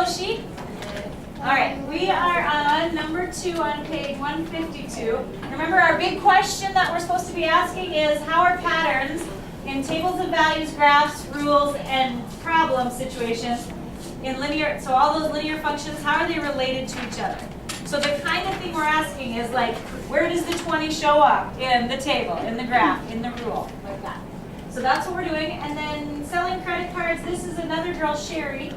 sheet? All right, we are on number 2 on page 152. Remember, our big question that we're supposed to be asking is how are patterns in tables of values, graphs, rules, and problem situations in linear, so all those linear functions, how are they related to each other? So the kind of thing we're asking is like, where does the 20 show up in the table, in the graph, in the rule, like that. So that's what we're doing. And then selling credit cards, this is another girl, Sherry.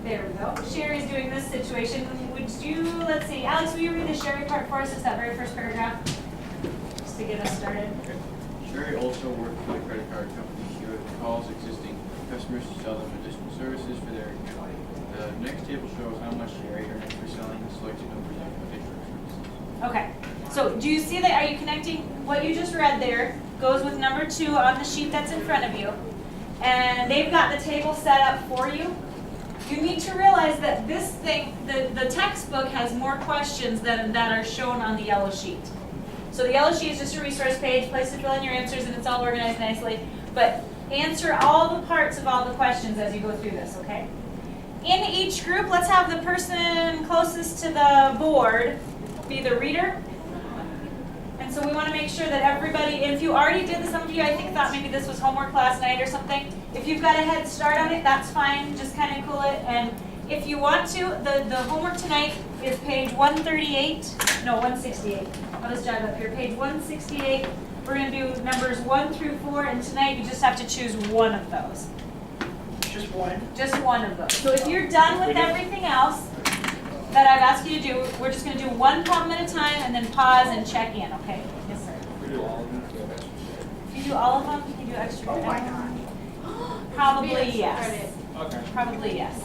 There we go. Sherry's doing this situation. Would you, let's see, Alex, will you read the Sherry part for us? It's that very first paragraph, just to get us started. Sherry also worked for the credit card company. She calls existing customers to sell them additional services for their account. The next table shows how much Sherry earned for selling the selected numbers of additional services. Okay. So do you see that? Are you connecting what you just read there goes with number 2 on the sheet that's in front of you, and they've got the table set up for you. You need to realize that this thing, the textbook has more questions that are shown on the yellow sheet. So the yellow sheet is just a resource page, place to fill in your answers, and it's all organized nicely. But answer all the parts of all the questions as you go through this, okay? In each group, let's have the person closest to the board be the reader. And so we want to make sure that everybody, if you already did this, some of you I think thought maybe this was homework last night or something. If you've got a head start on it, that's fine. Just kind of cool it. And if you want to, the homework tonight is page 138. No, 168. I'll just jog up here. Page 168. We're going to do numbers 1 through 4. And tonight you just have to choose one of those. Just one? Just one of those. So if you're done with everything else that I've asked you to do, we're just going to do one problem at a time and then pause and check in, okay? Yes, sir. We do all of them. If you do all of them, you can do extra credit. Oh my God. Probably yes. Okay. Probably yes.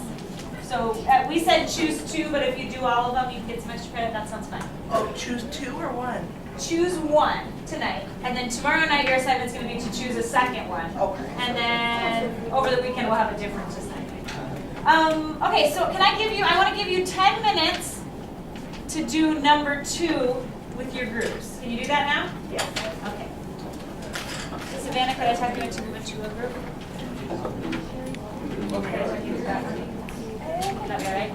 So we said choose 2, but if you do all of them, you can get some extra credit. That sounds fine. Oh, choose 2 or 1? Choose one tonight, and then tomorrow night your assignment's going to be to choose a second one. Okay. And then over the weekend we'll have a different assignment. Okay, so I want to give you 10 minutes to do number 2 with your groups. Can you do that now? Yes. Okay. Savannah, could I talk you into moving to a group? Okay. That'll be all right?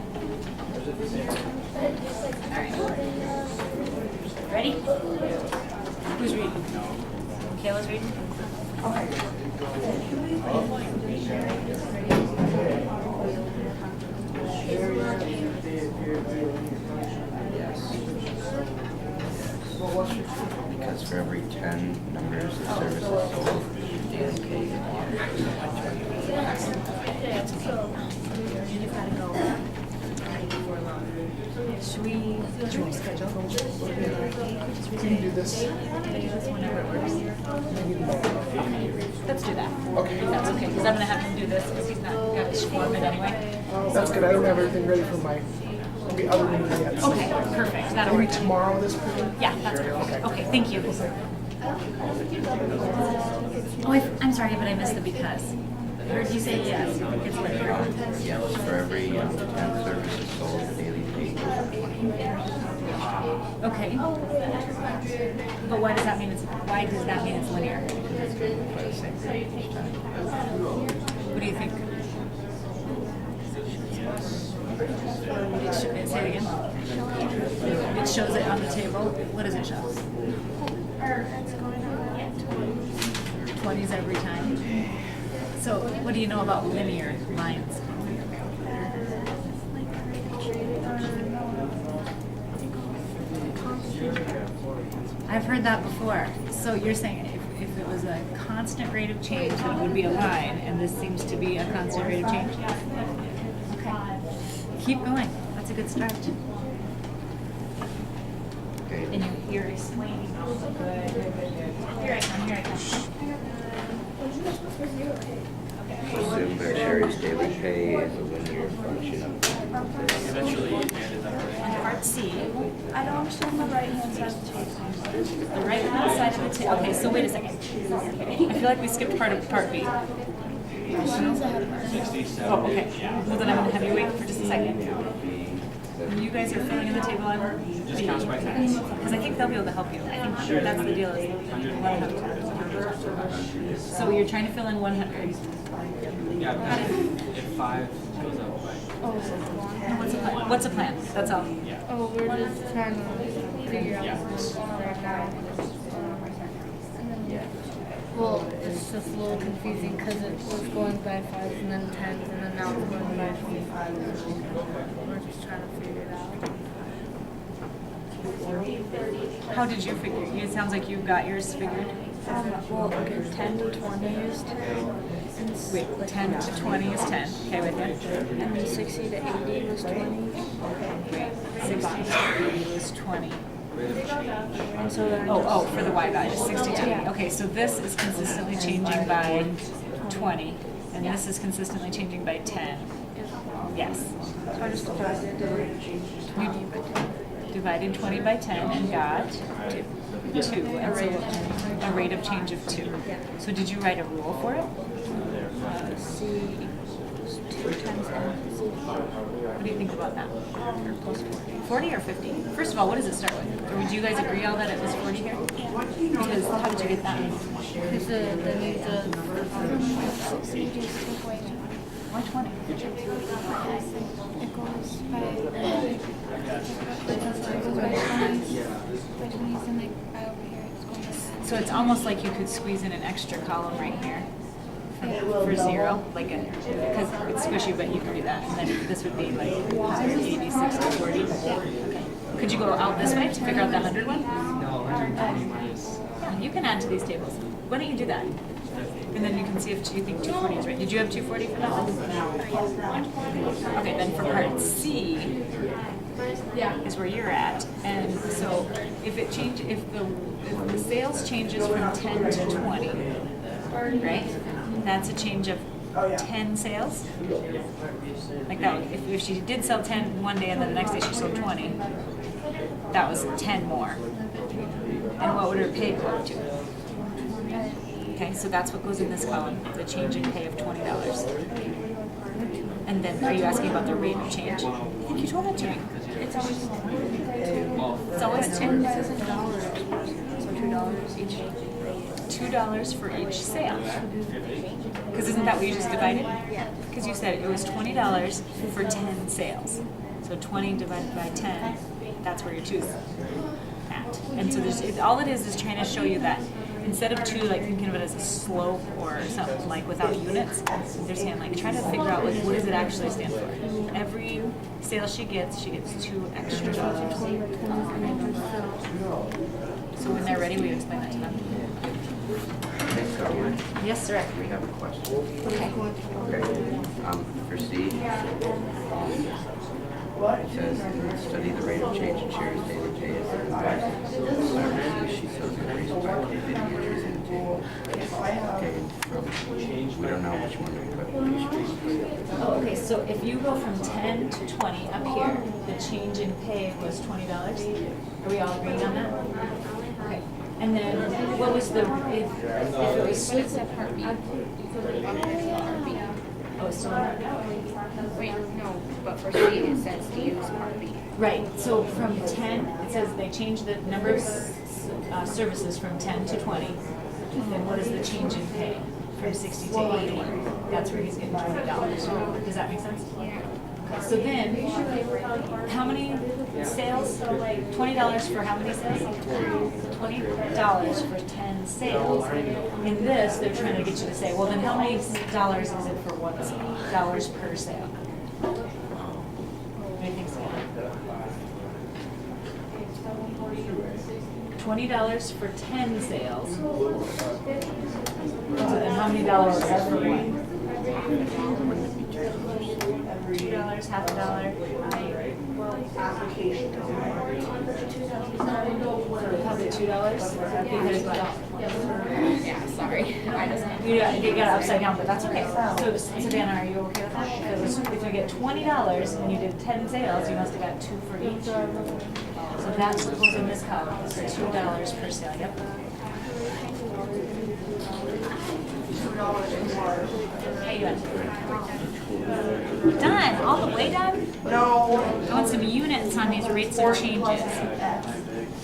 All right. Ready? Who's reading? Kayla's reading? Because for every 10 numbers of services sold, daily pay Should we schedule? Can you do this? Whenever it works. Let's do that. Okay. That's okay, because I'm going to have him do this because he's not got his form in anyway. That's good. I don't have everything ready for my other meeting yet. So Okay, perfect. That'll maybe work. tomorrow this period? Yeah, that's perfect. Okay, thank you. Oh, I'm sorry, but I missed the because. Heard you say yes. It's linear. Yes, for every 10 services sold, the daily pay goes up 20. Okay. But why does that mean it's linear? It's going by the same rate each time. What do you think? Say it again. It shows it on the table. What does it show? 20s every time. So what do you know about linear lines? I've heard that before. So you're saying if it was a constant rate of change, then it would be a line, and this seems to be a constant rate of change? Okay. Keep going. That's a good start. Okay. And you're explaining. Good. Here I come. Assume that Sherry's daily pay is a linear function of Eventually, you added that already. And part C. I don't understand the right-hand side of the table. The right hand side of the table. Okay, so wait a second. I feel like we skipped part of part B. 67. Oh, okay. Well, then I'm going to have you wait for just a second. When you guys are filling in the table, I'm Just counts by tens. because I think they'll be able to help you. I think that's the deal. Is 100. So you're trying to fill in 100. Yeah, because if 5 5 goes up by. Oh, so it's one. What's the plan? What's the plan? That's all. Oh, we're just trying to figure out what's going on right now. Well, it's just a little confusing because it was going by 5s and then 10s and then now it's going by 25s. We're just trying to figure it out. How did you figure? It sounds like you got yours figured. Well, okay, 10 to 20 is 10. Wait, 10 to 20 is 10. Okay, with you. And then 60 to 80 was 20. Wait, 60 to 80 was 20. And so then Oh, for the Y value, 60 to 80. Yeah. Okay, so this is consistently changing by 20, and this is consistently changing by 10. Yes. So I just divided 20 by 10. Divided 20 by 10 and got 2. And so a rate of change of 2. So did you write a rule for it? C equals 2 times N. C What do you think about that? plus 40. 40 or 50? First of all, what does it start with? Or would you guys agree all that it was 40 here? Because how did you get that? Because then the 60 just take away 20. Why 20? It goes by 20s and like by over here it's going by 10. So it's almost like you could squeeze in an extra column right here for 0, like because it's squishy, but you can do that. And then this would be like 80, 60, 40. Okay. Could you go out this way to figure out the 100 one? No, 120 minus. Yeah, you can add to these tables. Why don't you do that? And then you can see if you think 240 is right. Did you have 240 for that one? Okay, then for part C is where you're at. And so if the sales changes from 10 to 20, right? That's a change of 10 sales. Like that, if she did sell 10 one day and then the next day she sold 20, that was 10 more. And what would her pay go up to? Okay, so that's what goes in this column, the change in pay of $20. And then, are you asking about the rate of change? I think you told it to me. It's always It's always $10. $10. So $2 each. $2 for each sale. Because isn't that what you just divided? Yeah. Because you said it was $20 for 10 sales. So 20 divided by 10, that's where your 2's at. And so all it is trying to show you that instead of 2, like thinking of it as a slope or something like without units, they're saying like trying to figure out like what does it actually stand for. Every sale she gets 2 extra dollars. So when they're ready, we explain that to them. Okay, so Yes, sir. we have a question. Okay. Okay, for C, it says, study the rate of change in shares daily pay as it impacts services she sells increased by activity in the table. Okay, we don't know which one we put. Oh, okay, so if you go from 10 to 20 up here, the change in pay was $20. Are we all agreeing on that? Okay. And then what was the, if it was, What is that part B? Part B. oh, it's still Wait, no, but for C it says to use part B. right, so from 10, it says they changed the number of services from 10 to 20. Then what is the change in pay from 60 to 80? That's where he's getting $20. Does that make sense? Yeah. Okay, so then, how many sales? $20 for how many sales? $20 for 10 sales. In this, they're trying to get you to say, well, then how many dollars is it for one sale? Dollars per sale. What do you think, Sarah? $20 for 10 sales. So then how many dollars is that for one? $2, half a dollar. Probably $2. Because what? Yeah, sorry. You got it upside down, but that's okay. So Dana, are you okay with that? Because if you get $20 and you did 10 sales, you must have got 2 for each. So that's what goes in this column. So $2 per sale. Yep. How you doing? Done. All the way done? No. I want some units on these rates of changes.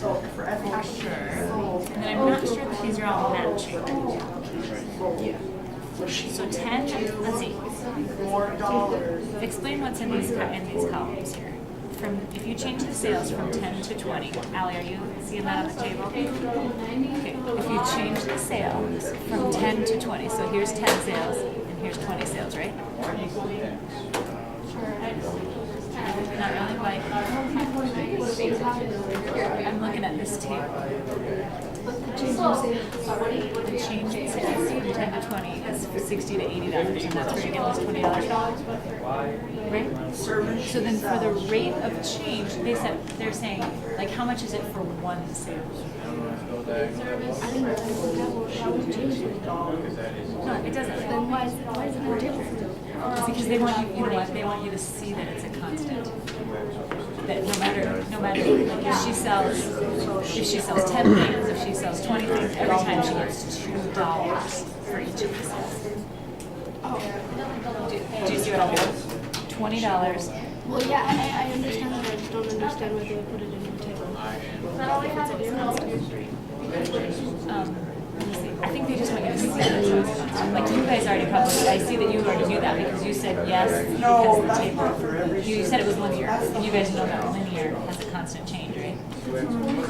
So for FH. Sure. And then I'm not sure that these are all matching. So 10, let's see. $4. Explain what's in these columns here. From if you change the sales from 10 to 20, Allie, are you seeing that on the table? Okay. If you change the sales from 10 to 20, so here's 10 sales and here's 20 sales, right? Not really, like I'm looking at this table. The change in sales from 10 to 20 is $60 to $80, and that's where you get those $20, right? So then for the rate of change, they're saying like how much is it for one sale? No, it doesn't. Then why is it in the table? It's because they want you know what? They want you to see that it's a constant. That no matter like if she sells 10 things, if she sells 20 things, every time she gets $2 for each of the sales. Do you see what I'm doing? $20. Well, yeah, I understand that. I just don't understand why they would put it in the table. Let me see. I think they just want you to see that it's a constant. Like you guys already probably, I see that you already knew that because you said yes because the table. You said it was linear. You guys know that linear has a constant change, right?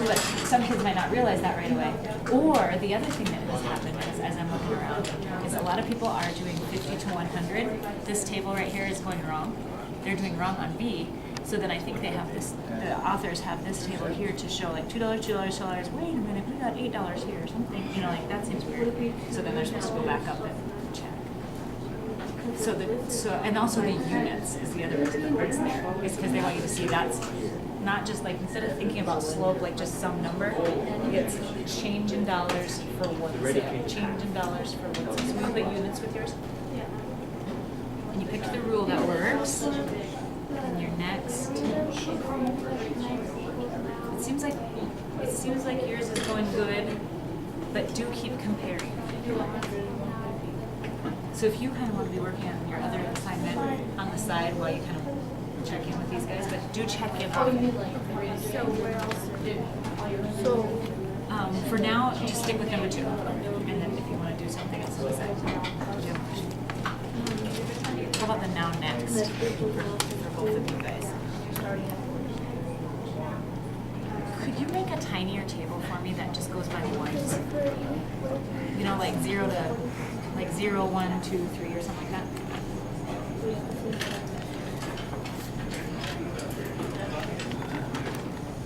But some kids might not realize that right away. Or the other thing that has happened is, as I'm looking around, is a lot of people are doing 50 to 100. This table right here is going wrong. They're doing wrong on B. So then I think they have this, the authors have this table here to show like $2, $2, wait a minute, we got $8 here or something. You know, like that seems weird. So then they're supposed to go back up and check. And also the units is the other reason that it's there. It's because they want you to see that's not just like, instead of thinking about slope like just some number, it's change in dollars for one sale. Change in dollars for one sale. So we put units with yours? Yeah. And you pick the rule that works. And your next. It seems like yours is going good, but do keep comparing. So if you kind of want to be working on your other assignment on the side while you kind of check in with these guys, but do check in often. So where else? So for now, just stick with number 2, and then if you want to do something else on the side. How about the now next for both of you guys? Could you make a tinier table for me that just goes by ones? You know, like 0 to, like 0, 1, 2, 3 or something like that?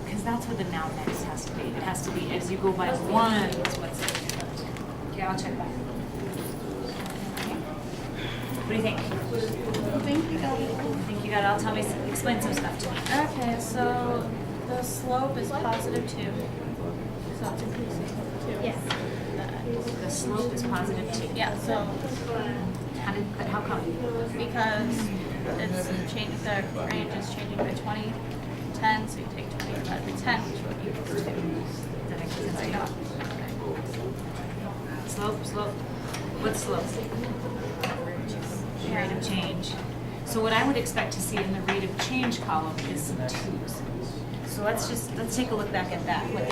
Because that's what the now next has to be. It has to be as you go by ones, what's it? Okay, I'll check back. What do you think? I think you got it. Think you got it? Explain some stuff to me. Okay, so the slope is +2. So it's increasing 2. Yes. The slope is +2. Yeah, so How come? because it's changing, the range is changing by 20, 10, so you take 20 divided by 10, which would equal 2. That makes sense. I got. Slope. What's slope? Rate of change. So what I would expect to see in the rate of change column is some 2s. So let's take a look back at that. What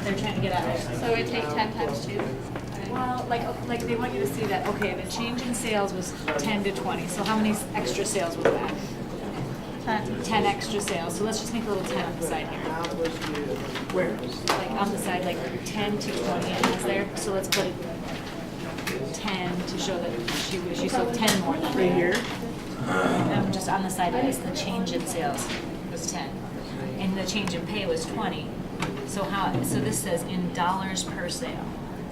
they're trying to get at. So we take 10 times 2. Well, like they want you to see that. Okay, the change in sales was 10 to 20. So how many extra sales was that? 10 extra sales. So let's just make a little 10 on the side here. Where? Like on the side, like 10 to 20 it is there. So let's put 10 to show that she sold 10 more than Right here? just on the side is the change in sales was 10, and the change in pay was 20. So this says in dollars per sale.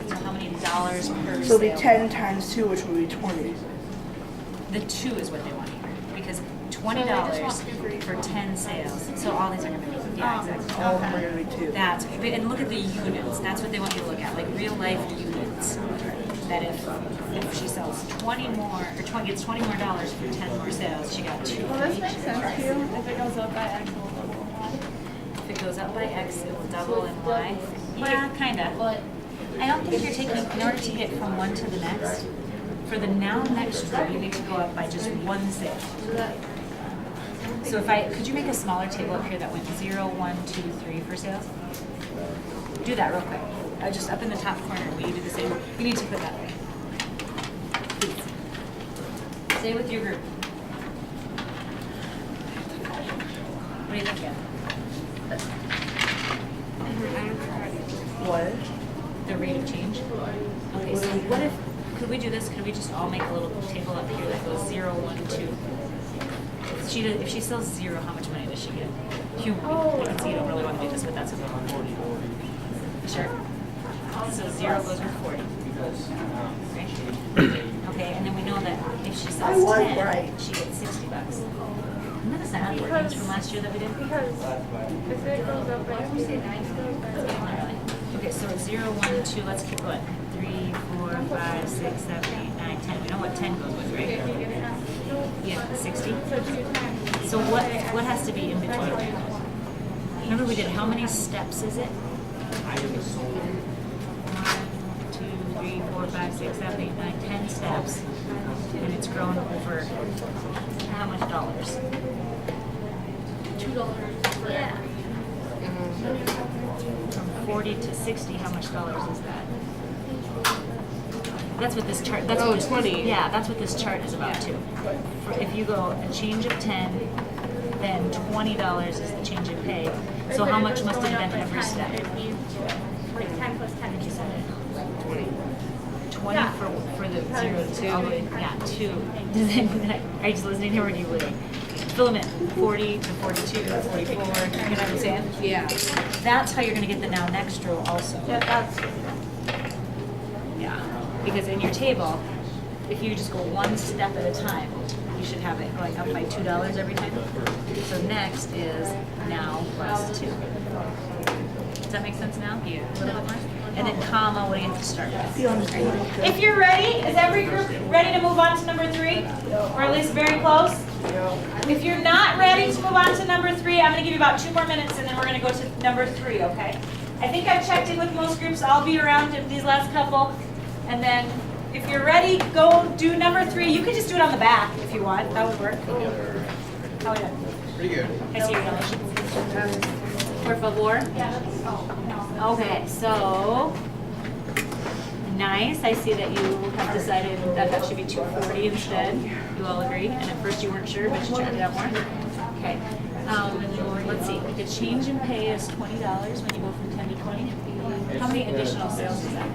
So how many dollars per So it'll be sale? 10 times 2, which will be 20. The 2 is what they want here because $20 for 10 sales. So all these are going to be exactly. All of them are going to be 2. That's and look at the units. That's what they want you to look at, like real life units. That if she sells 20 more or gets $20 more for 10 more sales, she got 2. Well, this makes sense to you. If it goes up by X, it will double Y. If it goes up by X, it will double in Y. Yeah, kinda. But I don't think you're taking, in order to get from one to the next, for the now next row, you need to go up by just one sale. So could you make a smaller table up here that went 0, 1, 2, 3 for sales? Do that real quick. Just up in the top corner, will you do the same? You need to put that away. Stay with your group. What do you think, Jen? What? The rate of change? Okay, so what if, could we do this? Could we just all make a little table up here that goes 0, 1, 2? If she sells 0, how much money does she get? You can see you don't really want to do this, but that's okay. Sure. So 0 goes with 40. Okay. Okay, and then we know that if she sells 10, right. she gets $60. Isn't that a sad ordinance from last year that we did? Because if it goes up, I would say 9 still, but Okay, so 0, 1, 2, let's keep going. 3, 4, 5, 6, 7, 8, 9, 10. We know what 10 goes with, right? Yeah, 60. So what has to be in between? Remember we did how many steps is it? 1, 2, 3, 4, 5, 6, 7, 8, 9, 10 steps. And it's grown over how much dollars? $2. Yeah. From 40 to 60, how much dollars is that? That's what this chart, that's what this, 20. Yeah, that's what this chart is about too. If you go a change of 10, then $20 is the change in pay. So how much must it have been every step? Like 10 plus 10. You said it. 20 for the 0 to 2. Yeah, 2. Are you just listening here or are you waiting? Fill them in. 40 to 42 to 44. You know what I'm saying? Yeah. That's how you're going to get the now next row also. Yeah, that's. Yeah. Because in your table, if you just go one step at a time, you should have it going up by $2 every time. So next is now plus 2. Does that make sense now? Yeah. A little bit more? And then comma, what do you have to start with? If you're ready, is every group ready to move on to number 3? Or at least very close? If you're not ready to move on to number 3, I'm going to give you about 2 more minutes and then we're going to go to number 3, okay? I think I've checked in with most groups. I'll be around these last couple. And then if you're ready, go do number 3. You can just do it on the back if you want. That would work. How are you? Pretty good. I see your donation. Por favor. Okay, so nice. I see that you have decided that that should be 240 instead. You all agree? And at first you weren't sure, but you checked it out more. Okay. Let's see. The change in pay is $20 when you go from 10 to 20. How many additional sales is that?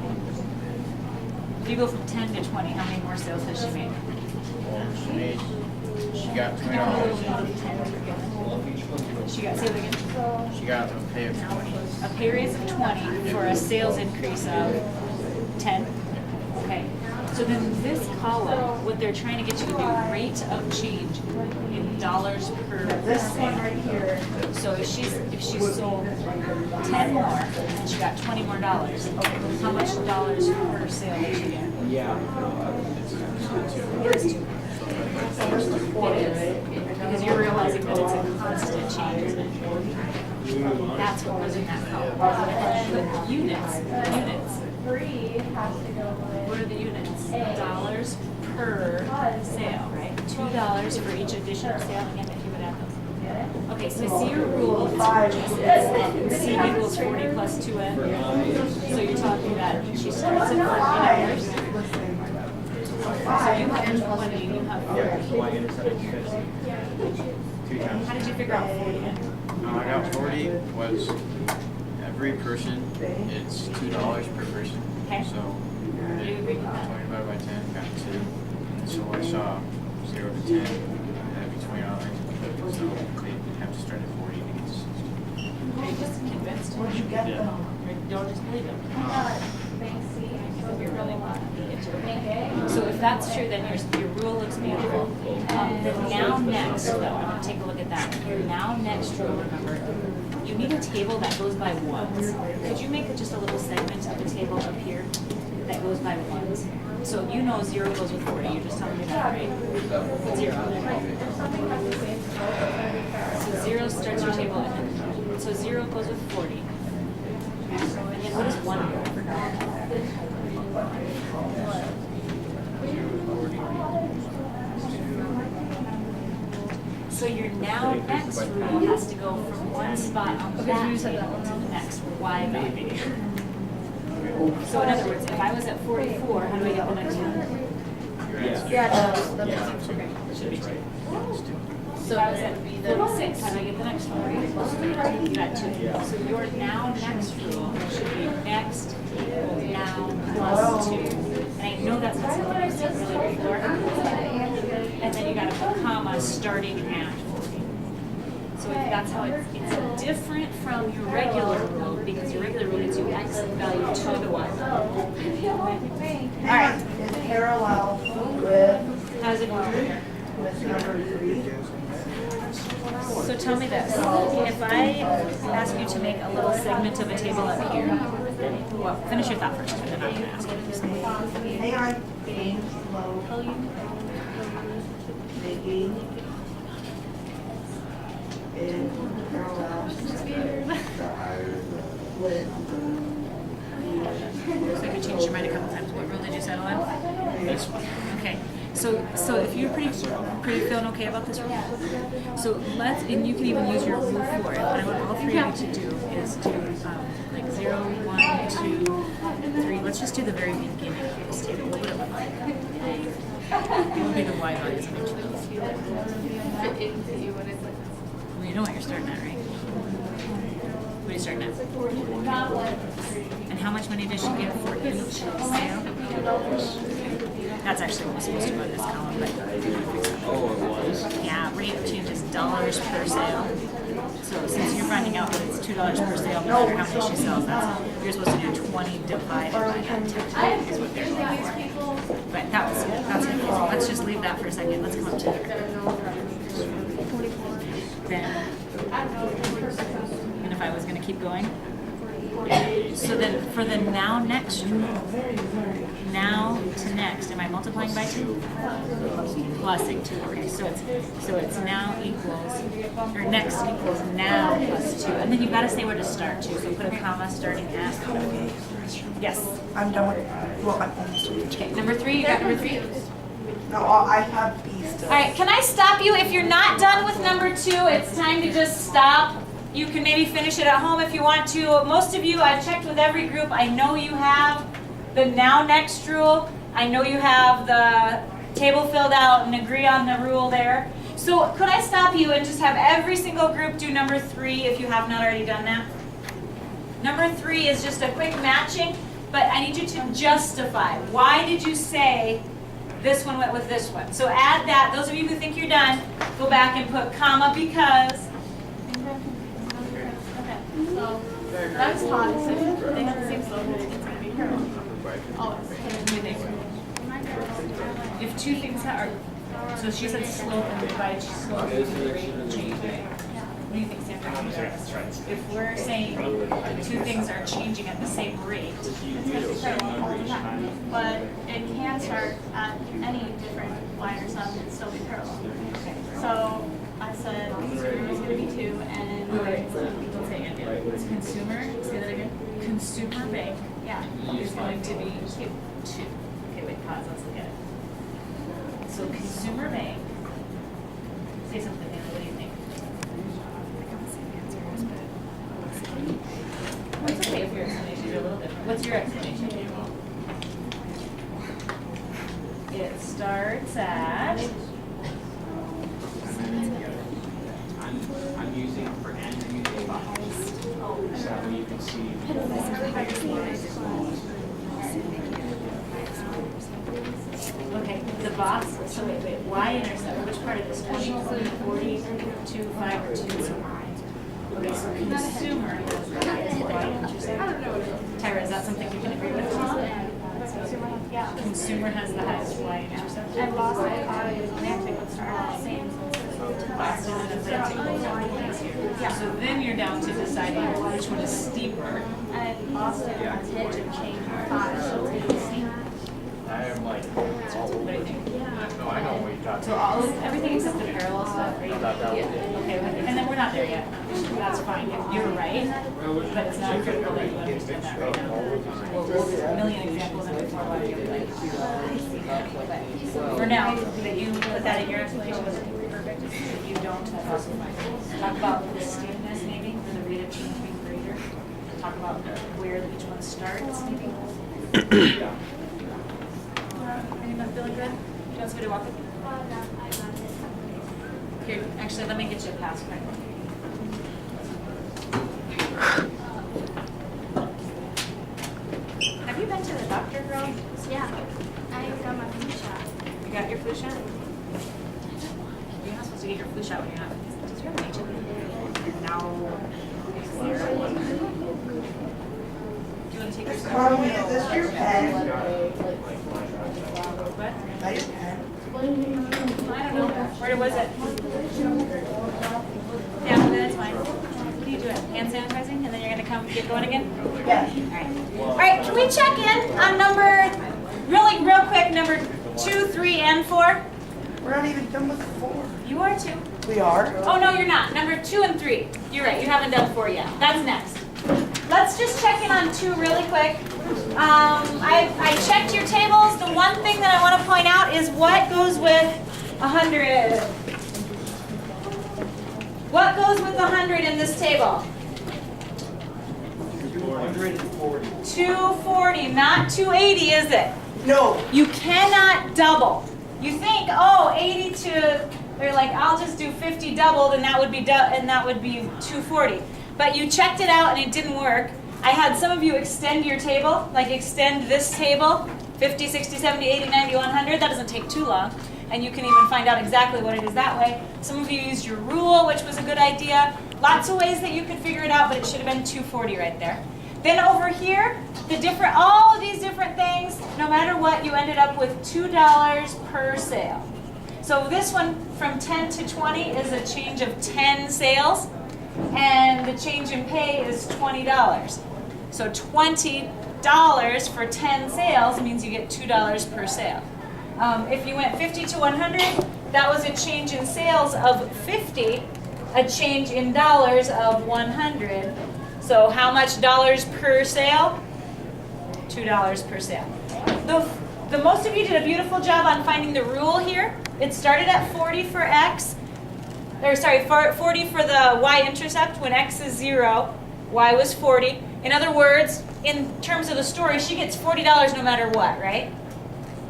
If you go from 10 to 20, how many more sales has she made? She got $20. She got, say it again. She got a pay of 20. A pay raise of 20 for a sales increase of 10. Okay. So then this column, what they're trying to get you to do, rate of change in dollars per sale. So if she sold 10 more and she got $20 more, how much dollars per sale did she get? Yeah. It is 2. It is. Because you're realizing that it's a constant change, isn't it? That's what was in that column. And then with units. What are the units? Dollars per sale, right? $2 for each additional sale. Again, if you would add those. Okay, so see your rule is C equals 40 plus 2n. So you're talking that she starts at $40. So you have 20 and you have 40. How did you figure out 40? I got 40 was every person, it's $2 per person. Okay. So Do you agree with that? 20 divided by 10 got 2. And so I saw 0 to 10, that'd be $20. So they have to start at 40 to get to 60. Are you just convinced? Where'd you get them? Don't just believe them. If you really want to get to it. So if that's true, then your rule looks beautiful. The now next, though, I'm going to take a look at that. Your now next rule, remember, you need a table that goes by ones. Could you make just a little segment of the table up here that goes by ones? So you know 0 goes with 40. You're just telling me that, right? 0. So 0 starts your table, and then, so 0 goes with 40. And then what is 1 go? So your now next rule has to go from one spot on that table to the next. Why maybe? So in other words, if I was at 44, how do I get the next one? you're asking. Yeah, no, that's Yeah. okay. It should be two. So that would be the 6. How do I get the next one? You got 2. So your now next rule should be next equals now plus 2. And I know that's not something I've seen really before. And then you got to put comma starting at. So if that's how it's different from your regular rule, because your regular rule gives you x value 2 to 1. Alright. It's parallel with, How's it going? with number 3. So tell me this, if I ask you to make a little segment of a table up here, well, finish your thought first, and then I'm going to ask you to say. Hang on. Being slow. Making it parallel with So you changed your mind a couple times. What rule did you settle on? This one. Okay. So if you're pretty feeling okay about this rule, so and you can even use your rule for it. But I want all three of you to do is do like 0, 1, 2, 3. Let's just do the very beginning of this table. What would it look like? It would be the y values of each of those. Well, you know what you're starting at, right? What are you starting at? And how much money does she get for each sale? That's actually what was supposed to go in this column, but Oh, it was? yeah, rate changes dollars per sale. So since you're finding out that it's $2 per sale, no matter how many she sells, you're supposed to do 20 divided by that 10 is what they're going for. But that's confusing. Let's just leave that for a second. Let's come up to then. And if I was going to keep going. So then for the now next rule, now to next, am I multiplying by 2? Plusing 2, okay, so it's now equals, or next equals now plus 2. And then you've got to say where to start too, so put a comma starting at. Yes. I'm done with, well, I'm almost done. Okay, number 3, you got number 3? No, I have B still. Alright, can I stop you? If you're not done with number 2, it's time to just stop. You can maybe finish it at home if you want to. Most of you, I've checked with every group. I know you have the now next rule. I know you have the table filled out and agree on the rule there. So could I stop you and just have every single group do number 3 if you have not already done that? Number 3 is just a quick matching, but I need you to justify. Why did you say this one went with this one? So add that. Those of you who think you're done, go back and put comma because. So, I was taught, so they have the same slope, it's going to be parallel. Always. If two things are, so she said slope and divide slope is the rate of change. What do you think, Sam? If we're saying two things are changing at the same rate, It's going to be parallel all the time. But it can start at any different y or sum and still be parallel. So I said 0 is going to be 2 and don't say and. It's consumer, say that again. Consumer bank yeah. is going to be 2. Okay, wait, pause, let's look at it. So consumer bank, say something, Anna, what do you think? I can't see the answers, but it's okay if your explanation is a little different. What's your explanation? It starts at. I'm using for n, I'm using box. So that way you can see. Okay, the box, so wait, y-intercept, which part of this? 20, 40, 2, 5, or 2? Okay, so consumer has the highest y-intercept. Tyra, is that something you can agree with? Yeah. Consumer has the highest y-intercept. And Boston and Atlantic would start at the same. Boston and Atlantic both have points here. So then you're down to deciding which one is steeper. And Boston has hit to change 5, so it's the same. I am like, What do you think? no, I know what you're talking So about. everything except the parallel stuff, right? I thought that was it. Okay, and then we're not there yet. That's fine. You're right, but it's not critical that you understand that right now. We'll a million examples and before why you'll be like, but for now, that you put that in your explanation was perfect. If you don't, that's also fine. Talk about the steepness maybe, or the rate of change being greater. Talk about where each one starts maybe. Anyone feeling good? to walk with you? Here, actually, let me get you a pass quick. Have you been to the doctor, girl? Yeah, I got my flu shot. You got your flu shot? You're not supposed to get your flu shot when you're not. Does your HIV? No. Do you want to take your Mommy, is this your pen? What? Is that your pen? I don't know. Where was it? Yeah, that's fine. What are you doing? Hand sanitizing? And then you're going to come get going again? Yes. All right, can we check in on number, real quick, number 2, 3, and 4? We're not even done with 4. You are too. We are? Oh, no, you're not. Number 2 and 3. You're right, you haven't done 4 yet. That's next. Let's just check in on 2 really quick. I checked your tables. The one thing that I want to point out is what goes with 100. What goes with 100 in this table? 240. 240, not 280, is it? No. You cannot double. You think, oh, 80 to, they're like, I'll just do 50 doubled, and that would be 240. But you checked it out, and it didn't work. I had some of you extend your table, like extend this table, 50, 60, 70, 80, 90, 100. That doesn't take too long, and you can even find out exactly what it is that way. Some of you used your rule, which was a good idea. Lots of ways that you could figure it out, but it should have been 240 right there. Then over here, all of these different things, no matter what, you ended up with $2 per sale. So this one from 10 to 20 is a change of 10 sales, and the change in pay is $20. So $20 for 10 sales means you get $2 per sale. If you went 50 to 100, that was a change in sales of 50, a change in dollars of 100. So how much dollars per sale? $2 per sale. The most of you did a beautiful job on finding the rule here. It started at 40 for x, 40 for the y-intercept when x is 0, y was 40. In other words, in terms of the story, she gets $40 no matter what, right?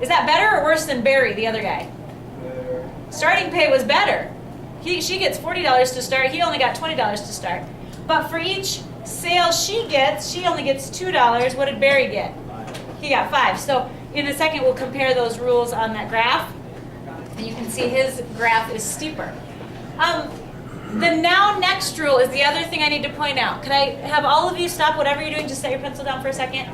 Is that better or worse than Barry, the other guy? Starting pay was better. She gets $40 to start. He only got $20 to start. But for each sale she only gets $2. What did Barry get? He got 5. So in a second, we'll compare those rules on that graph. And you can see his graph is steeper. The now next rule is the other thing I need to point out. Could I have all of you stop whatever you're doing, just set your pencil down for a second?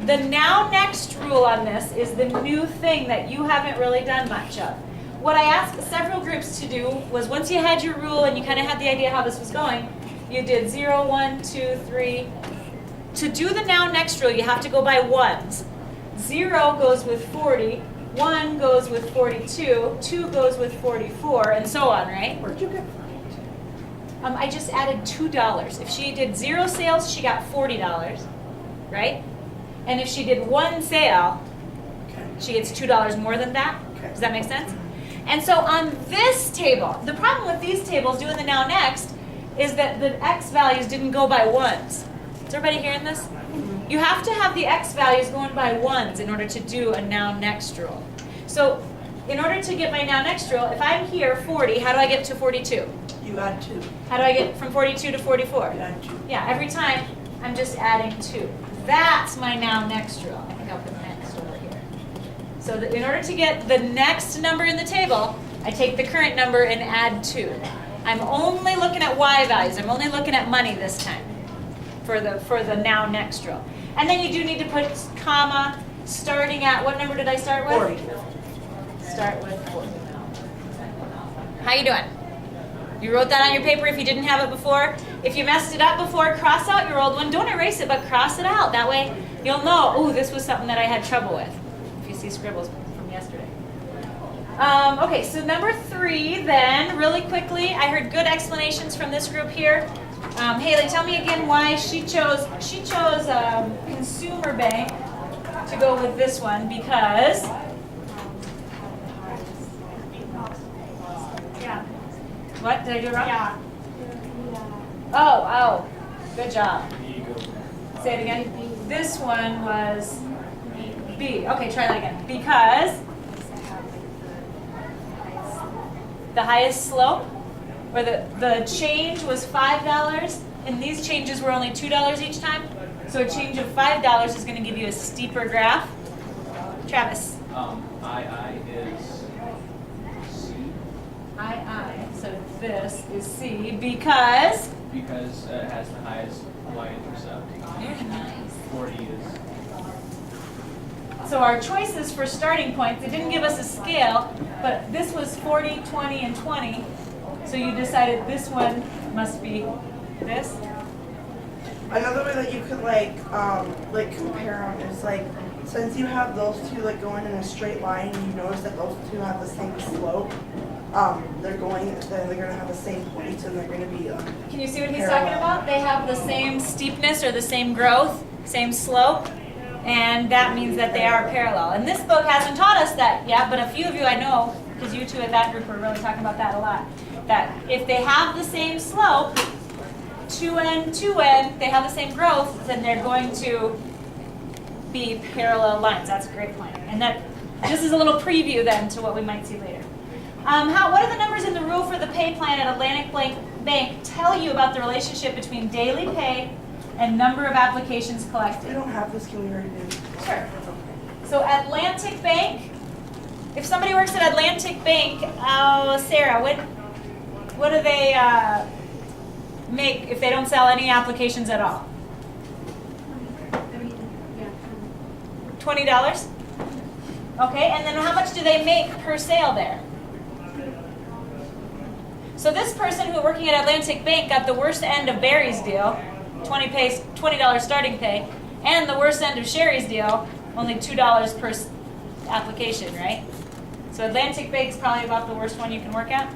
The now next rule on this is the new thing that you haven't really done much of. What I asked several groups to do was once you had your rule and you kind of had the idea how this was going, you did 0, 1, 2, 3. To do the now next rule, you have to go by ones. 0 goes with 40, 1 goes with 42, 2 goes with 44, and so on, right? Where'd you get 42? I just added $2. If she did 0 sales, she got $40, right? And if she did 1 sale, she gets $2 more than that. Does that make sense? And so on this table, the problem with these tables doing the now next is that the x values didn't go by ones. Is everybody hearing this? You have to have the x values going by ones in order to do a now next rule. So in order to get my now next rule, if I'm here 40, how do I get to 42? You add 2. How do I get from 42 to 44? You add 2. Yeah, every time I'm just adding 2. That's my now next rule. I think I'll put next over here. So that in order to get the next number in the table, I take the current number and add 2. I'm only looking at y values. I'm only looking at money this time for the now next rule. And then you do need to put comma starting at, what number did I start with? 40. Start with 40. How you doing? You wrote that on your paper if you didn't have it before. If you messed it up before, cross out your old one. Don't erase it, but cross it out. That way you'll know, oh, this was something that I had trouble with. If you see scribbles from yesterday. Okay, so number 3 then, really quickly. I heard good explanations from this group here. Haley, tell me again why she chose Consumer Bank to go with this one, because Yeah. what did I do wrong? Yeah. Oh, good job. Say it again. This one was B. Okay, try that again. Because the highest slope, where the change was $5, and these changes were only $2 each time. So a change of $5 is going to give you a steeper graph. Travis. II is C II. So this is C because because it has the highest y-intercept. very nice. 40 is. So our choices for starting points, they didn't give us a scale, but this was 40, 20, and 20. So you decided this one must be this. Another way that you could like compare them is like, since you have those two like going in a straight line, and you notice that those two have the same slope. They're gonna have the same points, and they're gonna be. Can you see what he's Parallel. talking about? They have the same steepness or the same growth, same slope, and that means that they are parallel. And this book hasn't taught us that yet, but a few of you I know, because you two at that group were really talking about that a lot, that if they have the same slope, 2n, 2n, they have the same growth, then they're going to be parallel lines. That's a great point. And that this is a little preview then to what we might see later. What do the numbers in the rule for the pay plan at Atlantic Bank tell you about the relationship between daily pay and number of applications We collected? don't have this. Can we already do? Sure. So Atlantic Bank, if somebody works at Atlantic Bank, Sarah, what do they make if they don't sell any applications at all? $20? Okay, and then how much do they make per sale there? So this person who working at Atlantic Bank got the worst end of Barry's deal, $20 starting pay, and the worst end of Sherry's deal, only $2 per application, right? So Atlantic Bank's probably about the worst one you can work at?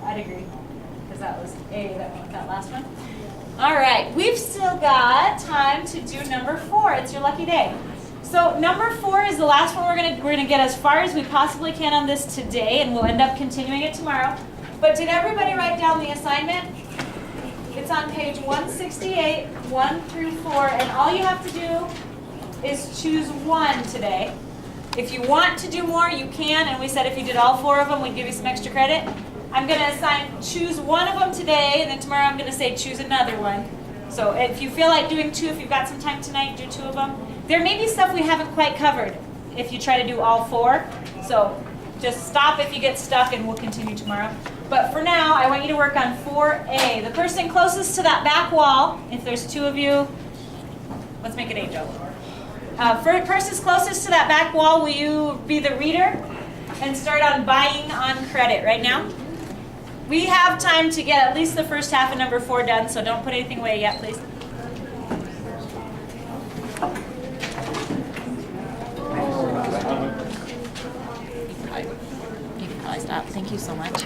I'd agree, because that was that last one. All right, we've still got time to do number 4. It's your lucky day. So number 4 is the last one. We're gonna get as far as we possibly can on this today, and we'll end up continuing it tomorrow. But did everybody write down the assignment? It's on page 168, 1 through 4, and all you have to do is choose one today. If you want to do more, you can, and we said if you did all 4 of them, we'd give you some extra credit. I'm going to choose one of them today, and then tomorrow I'm going to say choose another one. So if you feel like doing 2, if you've got some time tonight, do 2 of them. There may be stuff we haven't quite covered if you try to do all 4. So just stop if you get stuck, and we'll continue tomorrow. But for now, I want you to work on 4A. The person closest to that back wall, if there's 2 of you, let's make it A, Joe. For the person closest to that back wall, will you be the reader and start on buying on credit right now? We have time to get at least the first half of number 4 done, so don't put anything away yet, please. You can probably stop. Thank you so much.